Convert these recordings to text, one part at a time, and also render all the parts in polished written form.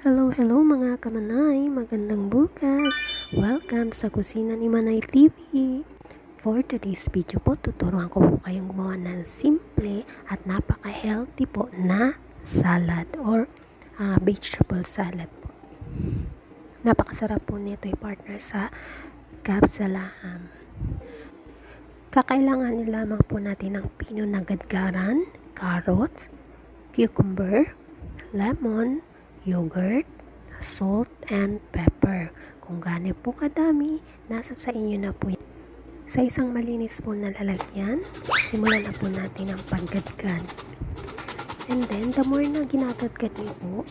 Hello, hello mga kamanay! Magandang bukas! Welcome sa Kusina ni Manay TV! For today's video po, tuturuan ko po kayong gumawa ng simple at napaka-healthy po na salad or vegetable salad po. Napakasarap po nito i-partner sa kapsalaham. Kakailangan lamang po natin ng pino na gadgaran, carrots, cucumber, lemon, yogurt, salt, and pepper. Kung gaano po kadami, nasa sa inyo na po. Sa isang malinis po na lalagyan, simulan na po natin ang paggadgad. And then, the more na ginagadgad niyo po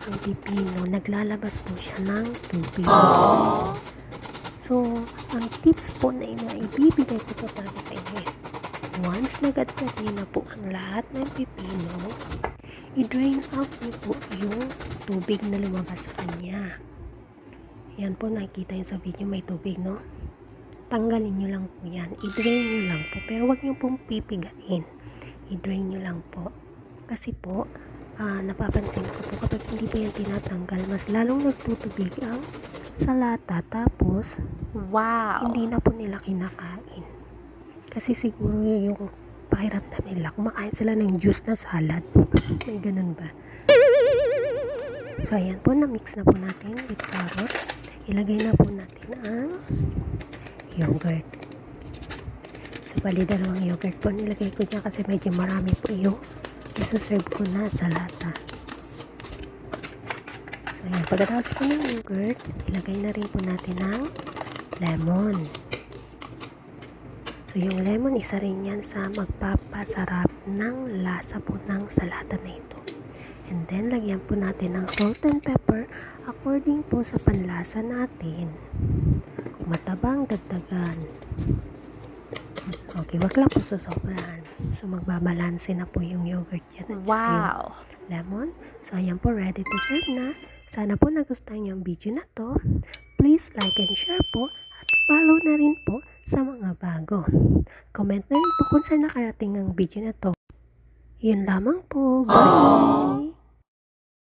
ang pipino, naglalabas po siya ng tubig. So, ang tips po na ibibigay ko po talaga sa inyo, once nagadgad niyo na po ang lahat ng pipino, i-drain out niyo po yung tubig na lumabas sa kanya. Yan po, nakikita yun sa video, may tubig, no? Tanggalin nyo lang po yan. I-drain nyo lang po. Pero wag nyo pong pipigain. I-drain nyo lang po. Kasi po, napapansin ko po, kapag hindi po yan tinatanggal, mas lalong nagtutubig ang salata. Tapos, hindi na po nila kinakain. Kasi siguro yung pakiramdam nila, kumakain sila ng juice na salad. May ganun ba? So, ayan po, na-mix na po natin with carrot. Ilagay na po natin ang yogurt. So, bali dalawang yogurt po nilagay ko dyan kasi medyo marami po yung isuserve ko na sa lata. So, ayan, pagkatapos po ng yogurt, ilagay na rin po natin ang lemon. So, yung lemon, isa rin yan sa magpapasarap ng lasa po ng salata na ito. And then, lagyan po natin ng salt and pepper according po sa panlasa natin. Kung matabang, dagdagan. Okay, wag lang po susobrahan. So, magbabalanse na po yung yogurt yan. At yung lemon. So, ayan po, ready to serve na. Sana po nagustuhan niyo ang video na to. Please like and share po at follow na rin po sa mga bago. Comment na rin po kung saan nakarating ang video na to. Yun lamang po. Bye!